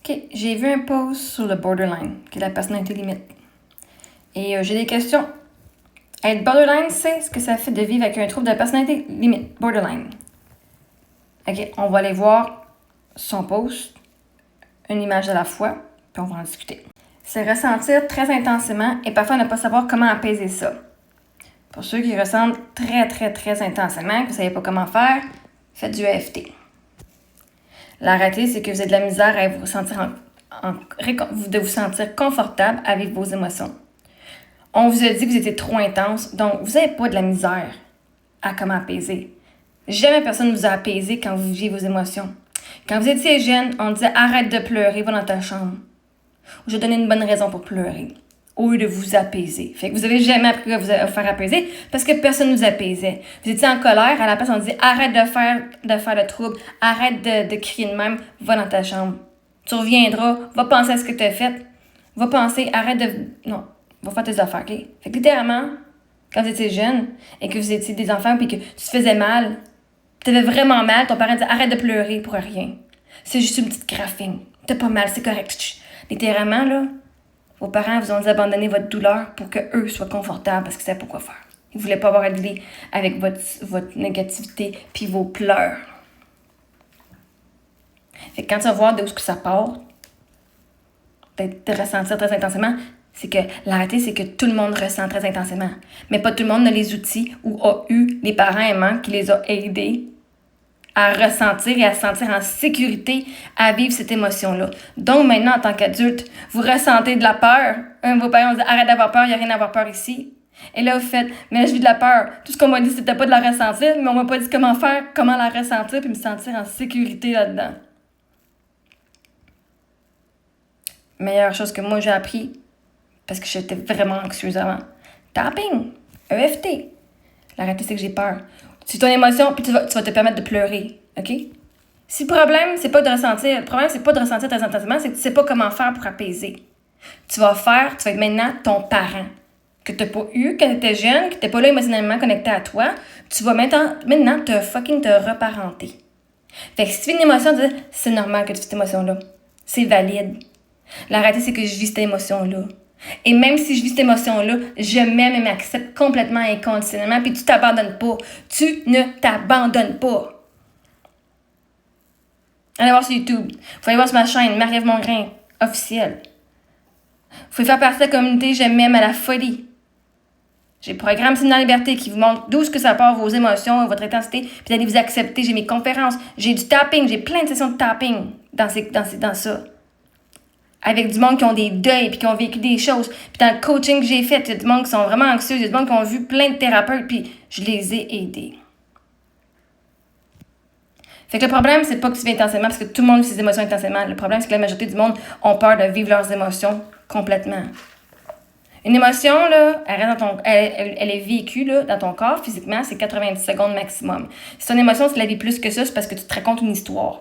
OK, j'ai vu un post sur le borderline, qui est la personnalité limite. Et j'ai des questions. Être borderline, c'est ce que ça fait de vivre avec un trouble de personnalité limite, borderline. OK, on va aller voir son post, une image à la fois, puis on va en discuter. C'est ressentir très intensément et parfois ne pas savoir comment apaiser ça. Pour ceux qui ressentent très, très, très intensément, que vous ne savez pas comment faire, faites du EFT. La réalité, c'est que vous avez de la misère à vous sentir de vous sentir confortable avec vos émotions. On vous a dit que vous étiez trop intense, donc vous n'avez pas de la misère à comment apaiser. Jamais personne ne vous a apaisé quand vous viviez vos émotions. Quand vous étiez jeune, on disait « Arrête de pleurer, va dans ta chambre ». Je donnais une bonne raison pour pleurer, au lieu de vous apaiser. Fait que vous n'avez jamais appris à vous faire apaiser parce que personne ne vous apaisait. Vous étiez en colère, à la place on dit « Arrête de faire le trouble, arrête de crier de même, va dans ta chambre. Tu reviendras, va penser à ce que tu as fait, va penser, arrête de... Non, va faire tes affaires, OK? » Fait que littéralement, quand vous étiez jeune et que vous étiez des enfants puis que tu te faisais mal, tu avais vraiment mal, ton parent disait « Arrête de pleurer pour rien. C'est juste une petite graphine. T'as pas mal, c'est correct. » Littéralement, là, vos parents vous ont dit d'abandonner votre douleur pour qu'eux soient confortables parce qu'ils savaient pas quoi faire. Ils voulaient pas avoir à dealer avec votre négativité puis vos pleurs. Fait que quand tu vas voir d'où ça part, de ressentir très intensément, c'est que la réalité, c'est que tout le monde ressent très intensément. Mais pas tout le monde a les outils ou a eu les parents aimants qui les ont aidés à ressentir et à se sentir en sécurité à vivre cette émotion-là. Donc maintenant, en tant qu'adulte, vous ressentez de la peur. Vos parents vous disent « Arrête d'avoir peur, il n'y a rien à avoir peur ici. » Et là, vous faites « Mais je vis de la peur. » Tout ce qu'on m'a dit, c'était pas de la ressentir, mais on m'a pas dit comment faire, comment la ressentir, puis me sentir en sécurité là-dedans. Meilleure chose que moi, j'ai appris, parce que j'étais vraiment anxieuse avant. Tapping, EFT. La réalité, c'est que j'ai peur. C'est ton émotion, puis tu vas te permettre de pleurer, OK? Si le problème, c'est pas de ressentir, le problème, c'est pas de ressentir tes sentiments, c'est que tu sais pas comment faire pour apaiser. Tu vas être maintenant ton parent, que t'as pas eu quand t'étais jeune, que t'es pas là émotionnellement connecté à toi. Tu vas maintenant te reparenter. Fait que si tu vis une émotion, tu dis, c'est normal que tu vis cette émotion-là. C'est valide. La réalité, c'est que je vis cette émotion-là. Et même si je vis cette émotion-là, je m'aime et m'accepte complètement inconditionnellement, puis tu t'abandonnes pas. Tu ne t'abandonnes pas. Allez voir sur YouTube. Vous pouvez aller voir sur ma chaîne, Marie-Ève Mongrain, officielle. Vous pouvez faire partie de la communauté Je m'aime à la folie. J'ai le programme C'est dans la liberté qui vous montre d'où ce que ça part, vos émotions, votre intensité, puis d'aller vous accepter. J'ai mes conférences, j'ai du tapping, j'ai plein de sessions de tapping dans ça. Avec du monde qui ont des deuils puis qui ont vécu des choses. Puis dans le coaching que j'ai fait, il y a du monde qui sont vraiment anxieux, il y a du monde qui ont vu plein de thérapeutes, puis je les ai aidés. Fait que le problème, c'est pas que tu vis intensément, parce que tout le monde vit ses émotions intensément. Le problème, c'est que la majorité du monde ont peur de vivre leurs émotions complètement. Une émotion, là, elle est vécue là, dans ton corps physiquement, c'est 90 secondes maximum. Si ton émotion, tu la vis plus que ça, c'est parce que tu te racontes une histoire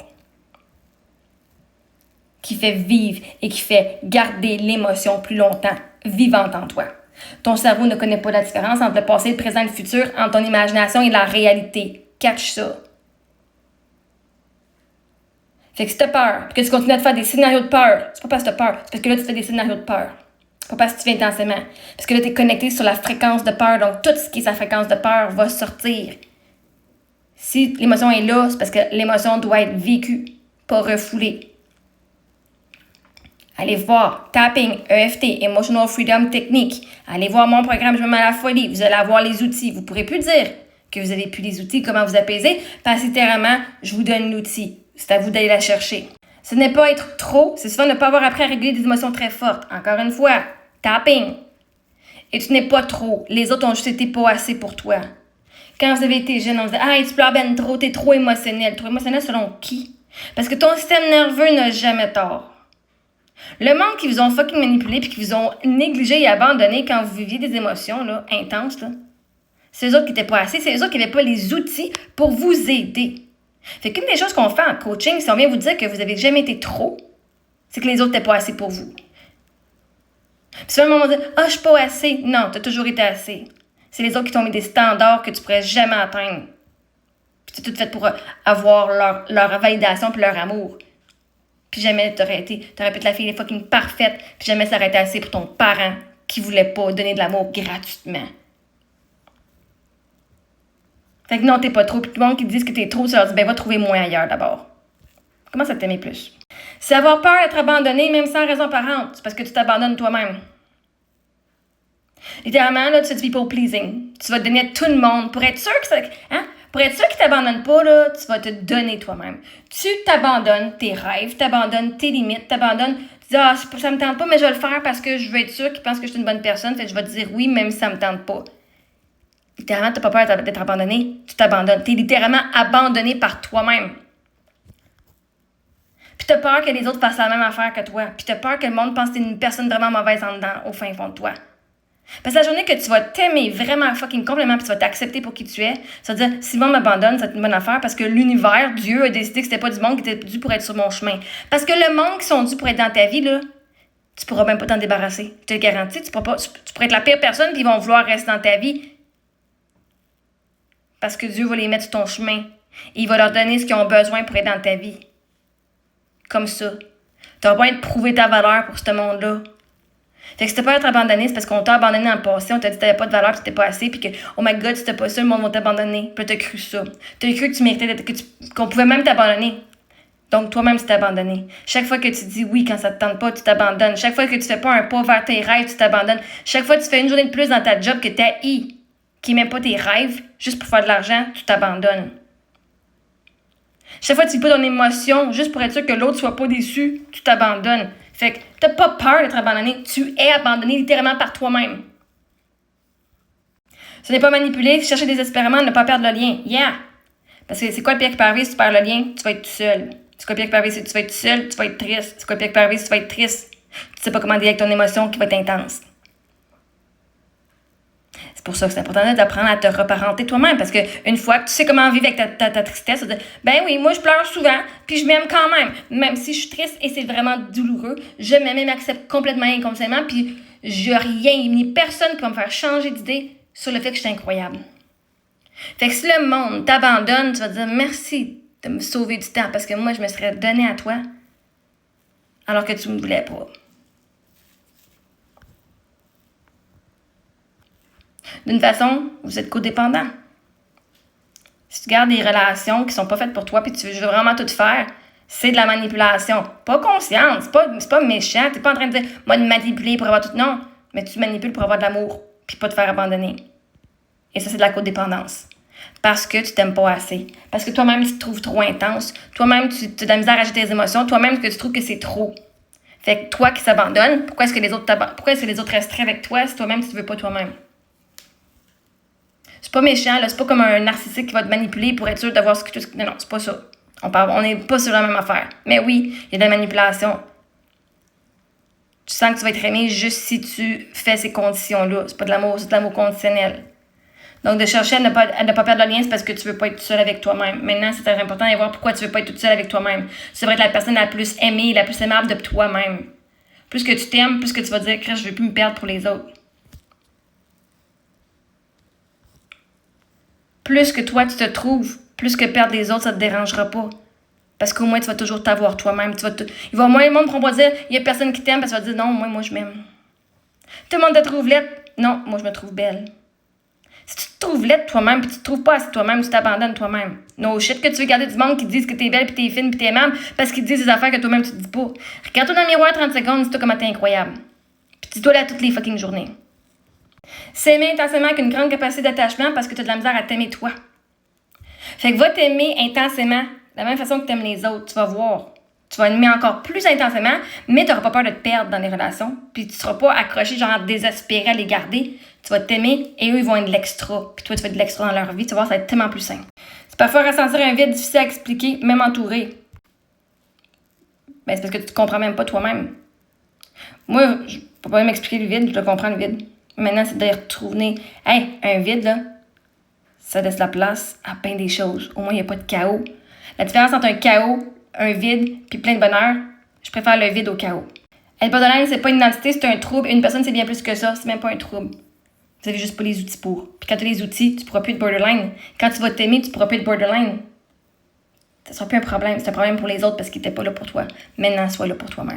qui fait vivre et qui fait garder l'émotion plus longtemps vivante en toi. Ton cerveau ne connaît pas la différence entre le passé, le présent et le futur, entre ton imagination et la réalité. Catch ça. Fait que si t'as peur, puis que tu continues à te faire des scénarios de peur, c'est pas parce que t'as peur, c'est parce que là, tu fais des scénarios de peur. C'est pas parce que tu fais intensément. Parce que là, t'es connecté sur la fréquence de peur, donc tout ce qui est sa fréquence de peur va sortir. Si l'émotion est là, c'est parce que l'émotion doit être vécue, pas refoulée. Allez voir Tapping, EFT, Emotional Freedom Technique. Allez voir mon programme Je me mets à la folie. Vous allez avoir les outils. Vous ne pourrez plus dire que vous n'avez plus les outils, comment vous apaiser, parce que littéralement, je vous donne l'outil. C'est à vous d'aller la chercher. Ce n'est pas être trop, c'est souvent ne pas avoir appris à réguler des émotions très fortes. Encore une fois, Tapping. Et tu n'es pas trop. Les autres ont juste été pas assez pour toi. Quand vous avez été jeune, on vous dit « Ah, tu pleures ben trop, t'es trop émotionnel. » Trop émotionnel selon qui? Parce que ton système nerveux n'a jamais tort. Le monde qui vous ont fucking manipulé puis qui vous ont négligé et abandonné quand vous viviez des émotions là, intenses, là, c'est eux autres qui n'étaient pas assez, c'est eux autres qui n'avaient pas les outils pour vous aider. Fait qu'une des choses qu'on fait en coaching, si on vient vous dire que vous n'avez jamais été trop, c'est que les autres n'étaient pas assez pour vous. Puis souvent, on va dire « Ah, je suis pas assez. » Non, tu as toujours été assez. C'est les autres qui t'ont mis des standards que tu pourrais jamais atteindre. Puis c'est tout fait pour avoir leur validation puis leur amour. puis jamais t'aurais pu être la fille fucking parfaite, puis jamais ça aurait été assez pour ton parent qui voulait pas donner de l'amour gratuitement. Fait que non, t'es pas trop. Puis tout le monde qui te dit que t'es trop, tu leur dis, ben va trouver moins ailleurs d'abord. Comment ça t'aimer plus? C'est avoir peur d'être abandonné, même sans raison apparente. C'est parce que tu t'abandonnes toi-même. Littéralement, là, tu fais du people pleasing. Tu vas te donner à tout le monde pour être sûr que ça. Hein? Pour être sûr qu'ils t'abandonnent pas, là, tu vas te donner toi-même. Tu t'abandonnes tes rêves, t'abandonnes tes limites, t'abandonnes. Tu dis, ah, ça me tente pas, mais je vais le faire parce que je veux être sûr qu'ils pensent que je suis une bonne personne. Fait que je vais te dire oui, même si ça me tente pas. Littéralement, t'as pas peur d'être abandonné, tu t'abandonnes. T'es littéralement abandonné par toi-même. Puis t'as peur que les autres fassent la même affaire que toi. Puis t'as peur que le monde pense que t'es une personne vraiment mauvaise en dedans, au fin fond de toi. Parce que la journée que tu vas t'aimer vraiment fucking complètement puis tu vas t'accepter pour qui tu es, ça veut dire, si le monde m'abandonne, c'est une bonne affaire parce que l'univers, Dieu a décidé que c'était pas du monde qui était dû pour être sur mon chemin. Parce que le monde qui sont dus pour être dans ta vie, là, tu pourras même pas t'en débarrasser. Je te le garantis, tu pourrais être la pire personne puis ils vont vouloir rester dans ta vie. Parce que Dieu va les mettre sur ton chemin. Et il va leur donner ce qu'ils ont besoin pour être dans ta vie. Comme ça. Tu vas pas être prouver ta valeur pour ce monde-là. Fait que si t'as pas être abandonné, c'est parce qu'on t'a abandonné dans le passé, on t'a dit que t'avais pas de valeur, puis c'était pas assez, puis que, oh my god, si t'as pas ça, le monde va t'abandonner. Puis t'as cru ça. T'as cru que tu méritais, qu'on pouvait même t'abandonner. Donc toi-même, tu t'es abandonné. Chaque fois que tu dis oui quand ça te tente pas, tu t'abandonnes. Chaque fois que tu fais pas un pas vers tes rêves, tu t'abandonnes. Chaque fois que tu fais une journée de plus dans ta job que t'as qui est même pas tes rêves, juste pour faire de l'argent, tu t'abandonnes. Chaque fois que tu vis pas ton émotion, juste pour être sûr que l'autre soit pas déçu, tu t'abandonnes. Fait que t'as pas peur d'être abandonné, tu es abandonné littéralement par toi-même. Ce n'est pas manipuler, chercher désespérément, ne pas perdre le lien. Yeah! Parce que c'est quoi le pire qui peut arriver si tu perds le lien? Tu vas être tout seul. C'est quoi le pire qui peut arriver si tu vas être tout seul? Tu vas être triste. C'est quoi le pire qui peut arriver si tu vas être triste? Tu sais pas comment dealer avec ton émotion qui va être intense. C'est pour ça que c'est important d'apprendre à te reparenter toi-même. Parce qu'une fois que tu sais comment vivre avec ta tristesse, tu te dis, ben oui, moi je pleure souvent, puis je m'aime quand même. Même si je suis triste et c'est vraiment douloureux, je m'aime et m'accepte complètement inconsciemment, puis je rien, ni personne qui va me faire changer d'idée sur le fait que je suis incroyable. Fait que si le monde t'abandonne, tu vas te dire merci de me sauver du temps, parce que moi je me serais donné à toi alors que tu me voulais pas. D'une façon, vous êtes codépendants. Si tu gardes des relations qui sont pas faites pour toi puis tu veux vraiment tout faire, c'est de la manipulation. Pas consciente, c'est pas méchant. T'es pas en train de dire, moi, de manipuler pour avoir tout. Non, mais tu manipules pour avoir de l'amour puis pas te faire abandonner. Et ça, c'est de la codépendance. Parce que tu t'aimes pas assez. Parce que toi-même, tu te trouves trop intense. Toi-même, tu as de la misère à agiter tes émotions. Toi-même, que tu trouves que c'est trop. Fait que toi qui s'abandonne, pourquoi est-ce que les autres resteraient avec toi si toi-même, tu veux pas toi-même? C'est pas méchant, là. C'est pas comme un narcissique qui va te manipuler pour être sûr d'avoir ce que tu... Non, c'est pas ça. On n'est pas sur la même affaire. Mais oui, il y a de la manipulation. Tu sens que tu vas être aimé juste si tu fais ces conditions-là. C'est pas de l'amour, c'est de l'amour conditionnel. Donc, de chercher à ne pas perdre le lien, c'est parce que tu veux pas être tout seul avec toi-même. Maintenant, c'est très important de voir pourquoi tu veux pas être toute seule avec toi-même. Tu devrais être la personne la plus aimée, la plus aimable de toi-même. Plus que tu t'aimes, plus que tu vas dire que je veux plus me perdre pour les autres. Plus que toi, tu te trouves, plus que perdre les autres, ça te dérangera pas. Parce qu'au moins, tu vas toujours t'avoir toi-même. Il va au moins, le monde ne pourra pas dire, il y a personne qui t'aime, parce que tu vas dire, non, moi, je m'aime. Tout le monde te trouve laide. Non, moi, je me trouve belle. Si tu te trouves laide toi-même, puis tu te trouves pas assez toi-même, tu t'abandonnes toi-même. No shit que tu veux garder du monde qui te disent que t'es belle, puis t'es fine, puis t'es aimable, parce qu'ils te disent des affaires que toi-même, tu te dis pas. Regarde-toi dans le miroir 30 secondes, dis-toi comment t'es incroyable. Puis dis-toi là toutes les fucking journées. S'aimer intensément avec une grande capacité d'attachement parce que tu as de la misère à t'aimer toi. Fait que va t'aimer intensément de la même façon que tu aimes les autres. Tu vas voir. Tu vas aimer encore plus intensément, mais tu n'auras pas peur de te perdre dans les relations. Puis tu ne seras pas accroché, genre désespéré à les garder. Tu vas t'aimer et eux, ils vont être de l'extra. Puis toi, tu vas être de l'extra dans leur vie. Tu vas voir, ça va être tellement plus simple. C'est parfois ressentir un vide difficile à expliquer, même entouré. Ben, c'est parce que tu ne te comprends même pas toi-même. Moi, je ne peux pas même expliquer le vide, je le comprends le vide. Maintenant, c'est de retrouver, un vide, là, ça laisse la place à plein des choses. Au moins, il n'y a pas de chaos. La différence entre un chaos, un vide, puis plein de bonheur, je préfère le vide au chaos. Être borderline, c'est pas une identité, c'est un trouble. Une personne, c'est bien plus que ça, c'est même pas un trouble. Vous avez juste pas les outils pour. Puis quand tu as les outils, tu pourras plus être borderline. Quand tu vas t'aimer, tu pourras plus être borderline. Ça sera plus un problème. C'est un problème pour les autres parce qu'ils n'étaient pas là pour toi. Maintenant, sois là pour toi-même.